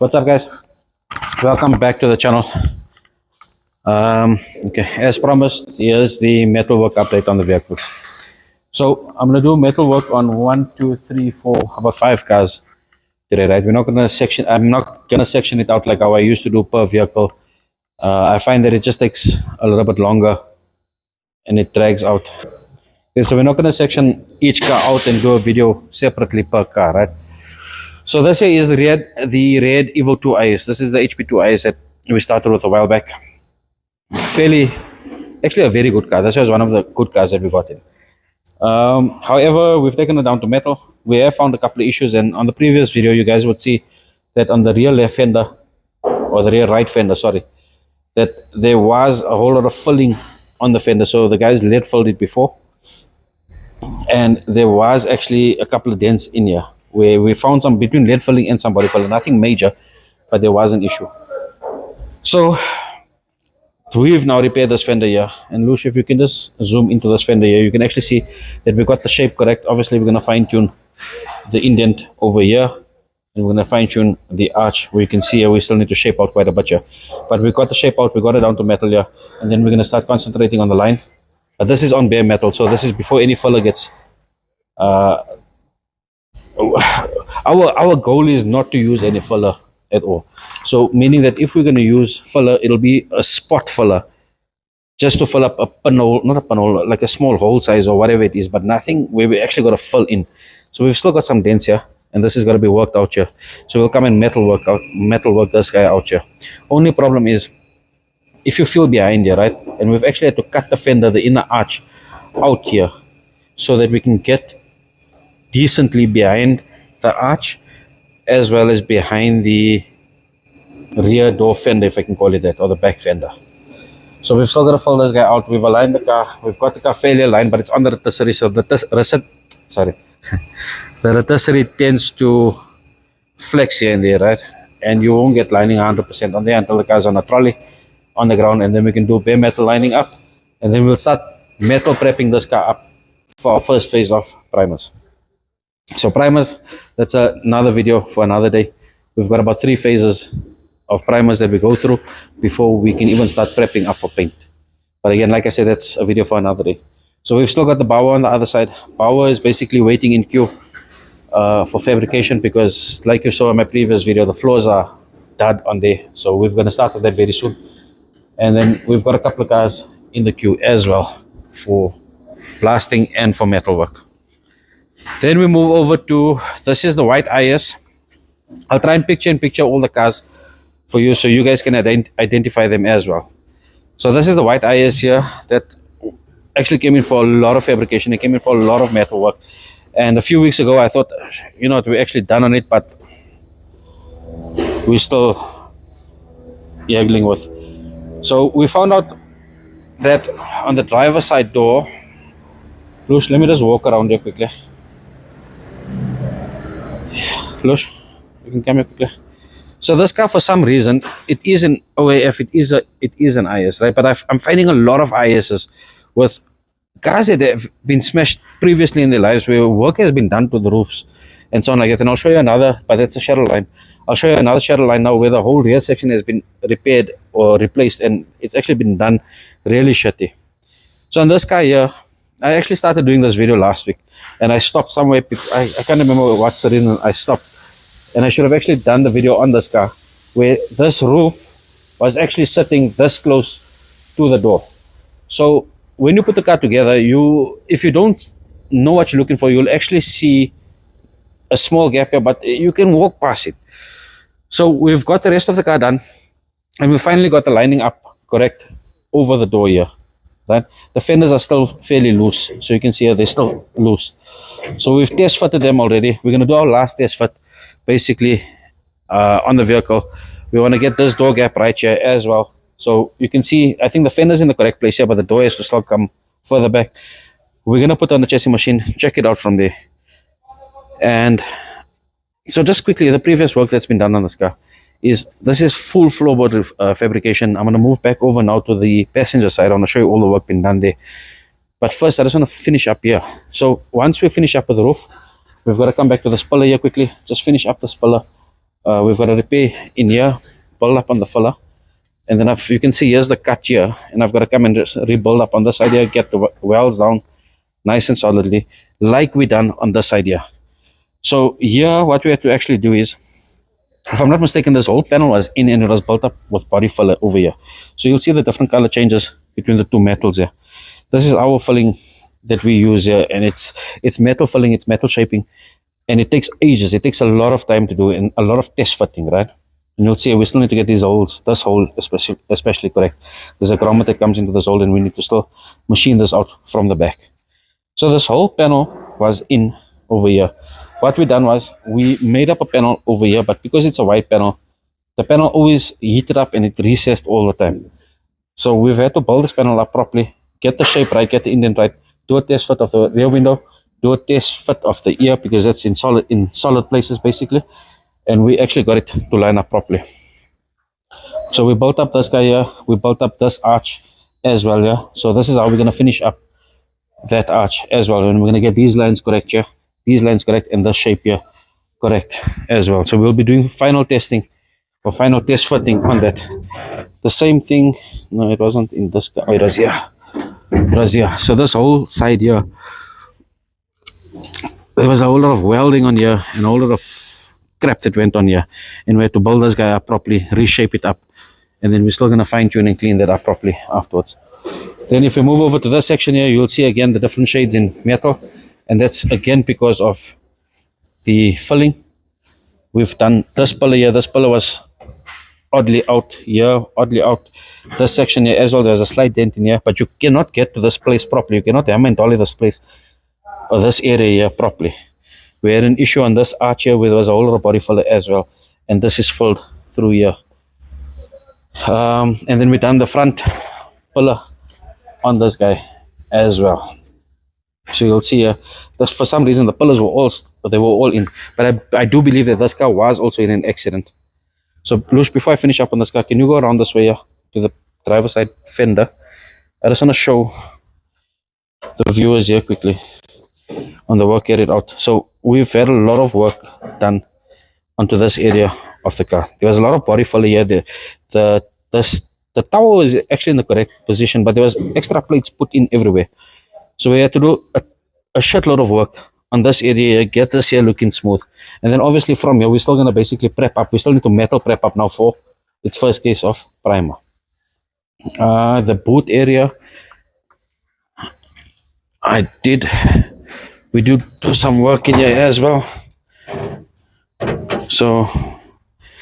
What's up, guys? Welcome back to the channel. Okay, as promised, here's the metalwork update on the vehicles. So I'm gonna do metalwork on 1, 2, 3, 4, about 5 cars today, right? We're not gonna section. I'm not gonna section it out like how I used to do per vehicle. I find that it just takes a little bit longer and it drags out. Okay, so we're not gonna section each car out and do a video separately per car, right? So this here is the red Evo 2 IS. This is the HP2 IS that we started with a while back. Actually a very good car. This was one of the good cars that we got in. However, we've taken it down to metal. We have found a couple of issues, and on the previous video, you guys would see that on the rear left fender, or the rear right fender, sorry, that there was a whole lot of filling on the fender. So the guys lead filled it before, and there was actually a couple of dents in here where we found some between lead filling and some body filling. Nothing major, but there was an issue. So we've now repaired this fender here, and Lush, if you can just zoom into this fender here, you can actually see that we got the shape correct. Obviously, we're going to fine-tune the indent over here, and we're going to fine-tune the arch, where you can see here we still need to shape out quite a bit here, but we got the shape out, we got it down to metal here, and then we're going to start concentrating on the line. But this is on bare metal, so this is before any filler gets our goal is not to use any filler at all. So meaning that if we're going to use filler, it'll be a spot filler, just to fill up a pinhole, not a pinhole, like a small hole size or whatever it is, but nothing where we actually got to fill in. So we've still got some dents here, and this is going to be worked out here. So we'll come and metal work this guy out here. Only problem is, if you feel behind here, right, and we've actually had to cut the fender, the inner arch out here, so that we can get decently behind the arch as well as behind the rear door fender, if I can call it that, or the back fender. So we've still got to fill this guy out. We've aligned the car, we've got the car fairly aligned, but it's on the rotisserie, so the the rotisserie tends to flex here and there, right, and you won't get lining 100% on there until the car's on a trolley on the ground, and then we can do bare metal lining up, and then we'll start metal prepping this car up for our first phase of primers. So primers, that's another video for another day. We've got about 3 phases of primers that we go through before we can even start prepping up for paint. But again, like I said, that's a video for another day. So we've still got the Bauer on the other side. Bauer is basically waiting in queue for fabrication, because like you saw in my previous video, the floors are dud on there. So we're going to start with that very soon. And then we've got a couple of cars in the queue as well for blasting and for metal work. Then we move over to, this is the white IS. I'll try and picture all the cars for you so you guys can identify them as well. So this is the white IS here that actually came in for a lot of fabrication. It came in for a lot of metal work. And a few weeks ago I thought, you know what, we're actually done on it, but we're still haggling with. So we found out that on the driver's side door, Lush, let me just walk around here quickly. Lush, you can come here quickly. So this car, for some reason, it is an OAF, it is an IS, right? But I'm finding a lot of ISs with cars that have been smashed previously in their lives, where work has been done to the roofs and so on like that. And I'll show you another, but that's a Shadowline. I'll show you another Shadowline now where the whole rear section has been repaired or replaced, and it's actually been done really shitty. So on this car here, I actually started doing this video last week, and I stopped somewhere. I can't remember what's the reason I stopped, and I should have actually done the video on this car where this roof was actually sitting this close to the door. So when you put the car together, if you don't know what you're looking for, you'll actually see a small gap here, but you can walk past it. So we've got the rest of the car done, and we finally got the lining up correct over the door here. Right? The fenders are still fairly loose, so you can see here they're still loose. So we've test fitted them already. We're going to do our last test fit basically on the vehicle. We want to get this door gap right here as well. So you can see, I think the fender's in the correct place here, but the door has to still come further back. We're going to put on the chassis machine, check it out from there. And so just quickly, the previous work that's been done on this car is, this is full floorboard fabrication. I'm going to move back over now to the passenger side. I want to show you all the work been done there. But first, I just want to finish up here. So once we finish up with the roof, we've got to come back to the spiller here quickly. Just finish up the spiller. We've got a repair in here, build up on the filler, and then if you can see, here's the cut here, and I've got to come and just rebuild up on this side here, get the welds down nice and solidly, like we done on this side here. So here, what we have to actually do is, if I'm not mistaken, this whole panel was in and it was built up with body filler over here. So you'll see the different color changes between the two metals here. This is our filling that we use here, and it's metal filling, it's metal shaping, and it takes ages. It takes a lot of time to do and a lot of test fitting, right? And you'll see we still need to get these holes, this hole especially correct. There's a grommet that comes into this hole, and we need to still machine this out from the back. So this whole panel was in over here. What we done was we made up a panel over here, but because it's a white panel, the panel always heated up and it recessed all the time. So we've had to build this panel up properly, get the shape right, get the indent right, do a test fit of the rear window, do a test fit of the ear because that's in solid places basically, and we actually got it to line up properly. So we built up this guy here, we built up this arch as well here. So this is how we're going to finish up that arch as well, and we're going to get these lines correct here, these lines correct, and the shape here correct as well. So we'll be doing final testing or final test fitting on that. The same thing, no, it wasn't in this guy, it was here. It was here. So this whole side here, there was a whole lot of welding on here and a whole lot of crap that went on here, and we had to build this guy up properly, reshape it up, and then we're still going to fine tune and clean that up properly afterwards. Then if we move over to this section here, you'll see again the different shades in metal, and that's again because of the filling. We've done this pillar here. This pillar was oddly out here, oddly out. This section here as well, there's a slight dent in here, but you cannot get to this place properly. You cannot hammer and dolly this place or this area here properly. We had an issue on this arch here where there was a whole lot of body filler as well, and this is filled through here. And then we done the front pillar on this guy as well. So you'll see here, for some reason the pillars were all in, but I do believe that this car was also in an accident. So Lush, before I finish up on this car, can you go around this way here to the driver's side fender? I just want to show the viewers here quickly on the work carried out. So we've had a lot of work done onto this area of the car. There was a lot of body filler here. The tower was actually in the correct position, but there was extra plates put in everywhere. So we had to do a shitload of work on this area, get this here looking smooth. And then obviously from here, we're still going to basically prep up. We still need to metal prep up now for its first case of primer. The boot area, we do some work in here as well. So,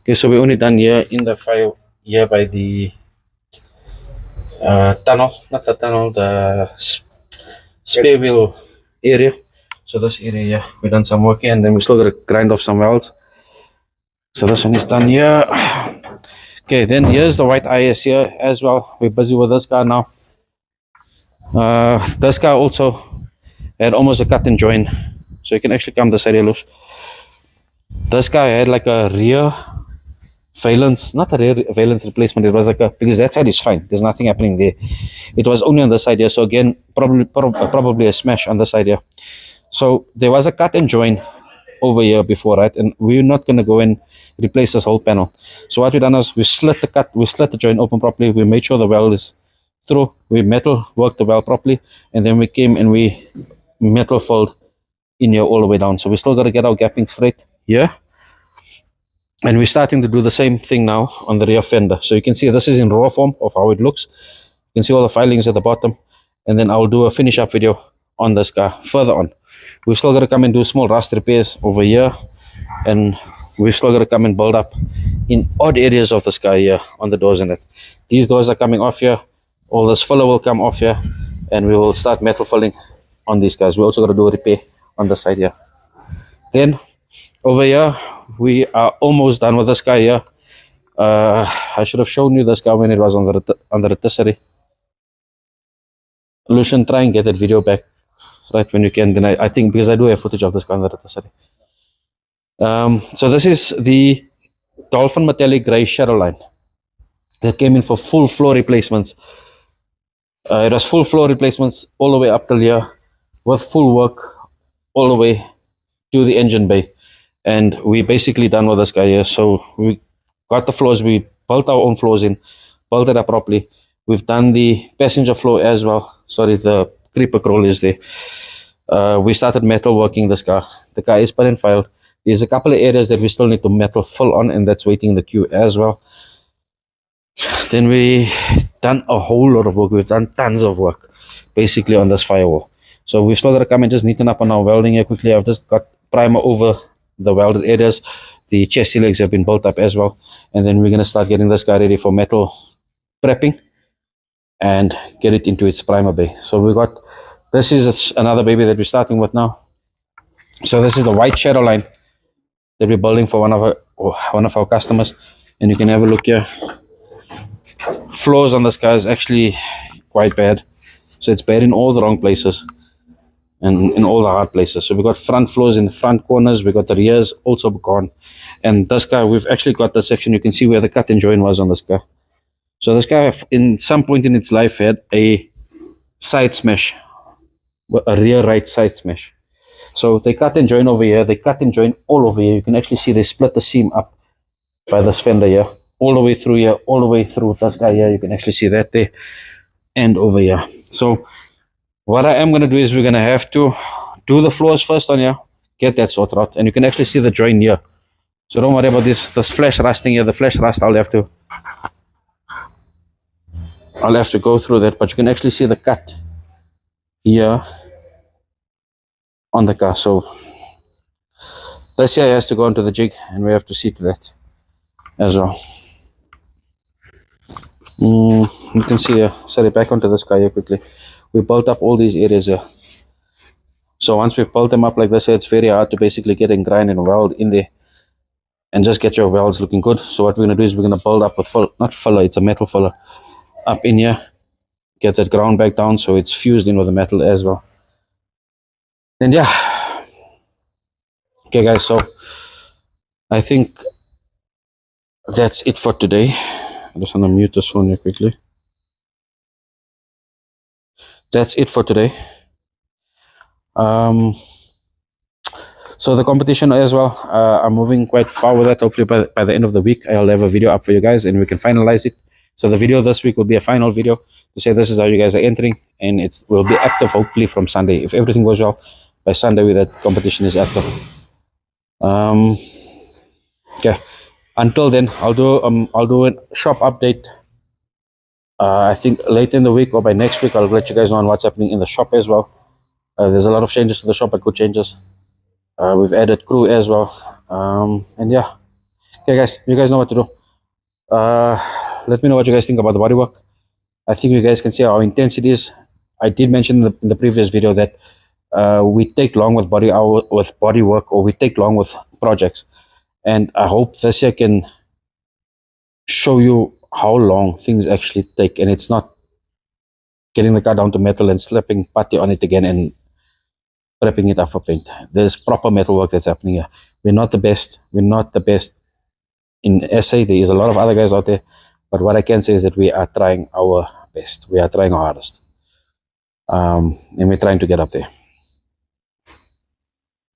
okay, so we only done here in the fire here by the tunnel, not the tunnel, the spare wheel area. So this area here, we done some work here, and then we still got to grind off some welds. So this one is done here. Okay, then here's the white IS here as well. We're busy with this car now. This car also had almost a cut and join, so you can actually come this area loose. This guy had like a rear valence, not a rear valence replacement. It was like because that side is fine. There's nothing happening there. It was only on the side here. So again, probably a smash on the side here. So there was a cut and join over here before, right? And we're not going to go and replace this whole panel. So what we done is we slit the joint open properly. We made sure the weld is through. We metal worked the weld properly, and then we came and we metal filled in here all the way down. So we still got to get our gapping straight here. And we're starting to do the same thing now on the rear fender. So you can see this is in raw form of how it looks. You can see all the filings at the bottom. And then I'll do a finish up video on this car further on. We've still got to come and do small rust repairs over here. And we've still got to come and build up in odd areas of this car here on the doors and that. These doors are coming off here. All this filler will come off here. And we will start metal filling on these cars. We also got to do a repair on the side here. Then over here, we are almost done with this guy here. I should have shown you this guy when it was on the rotisserie. Lucian, try and get that video back right when you can. Then I think, because I do have footage of this guy on the rotisserie. So this is the Dolphin Metallic Grey Shadowline that came in for full floor replacements. It was full floor replacements all the way up till here with full work all the way to the engine bay. and we basically done with this guy here. So we got the floors, we built our own floors in, built it up properly. We've done the passenger floor as well. Sorry, the creeper crawl is there. We started metal working this car. The car is put and filed. There's a couple of areas that we still need to metal fill on, and that's waiting in the queue as well. Then we done a whole lot of work. We've done tons of work basically on this firewall. So we've still got to come and just neaten up on our welding here quickly. I've just got primer over the welded areas. The chassis legs have been built up as well. And then we're going to start getting this car ready for metal prepping and get it into its primer bay. So we got, this is another baby that we're starting with now. So this is the white Shadowline that we're building for one of our customers. And you can have a look here. Floors on this car is actually quite bad. So it's bad in all the wrong places and in all the hard places. So we got front floors in the front corners, we got the rears also gone. And this car, we've actually got the section, you can see where the cut and join was on this car. So this car, in some point in its life, had a side smash, a rear right side smash. So they cut and join over here, they cut and join all over here. You can actually see they split the seam up by this fender here, all the way through here, all the way through this guy here. You can actually see that there and over here. So what I am going to do is we're going to have to do the floors first on here, get that sorted out, and you can actually see the join here. So don't worry about this flash rusting here. The flash rust, I'll have to go through that, but you can actually see the cut here on the car. So this here has to go into the jig, and we have to see to that as well. You can see here, sorry, back onto this car here quickly. We built up all these areas here. So once we've built them up like this, it's very hard to basically get and grind and weld in there and just get your welds looking good. So what we're going to do is we're going to build up a not filler, it's a metal filler up in here. Get that ground back down so it's fused in with the metal as well. And yeah. Okay guys, so I think that's it for today. I just want to mute this one here quickly. That's it for today. So the competition as well, I'm moving quite far with that. Hopefully by the end of the week I'll have a video up for you guys and we can finalize it. So the video this week will be a final video to say this is how you guys are entering, and it will be active hopefully from Sunday. If everything goes well, by Sunday that competition is active. Okay, until then I'll do a shop update. I think late in the week or by next week I'll let you guys know on what's happening in the shop as well. There's a lot of changes to the shop, but good changes. We've added crew as well. And yeah. Okay guys, you guys know what to do. Let me know what you guys think about the bodywork. I think you guys can see how intense it is. I did mention in the previous video that we take long with bodywork, or we take long with projects. And I hope this year can show you how long things actually take, and it's not getting the car down to metal and slapping putty on it again and prepping it up for paint. There's proper metal work that's happening here. We're not the best. We're not the best in SA. There is a lot of other guys out there, but what I can say is that we are trying our best. We are trying our hardest, and we're trying to get up there.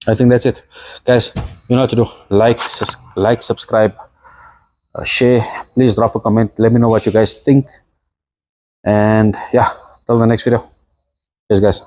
I think that's it, guys. You know what to do. Like, subscribe, share. Please drop a comment. Let me know what you guys think. And yeah, till the next video. Cheers, guys.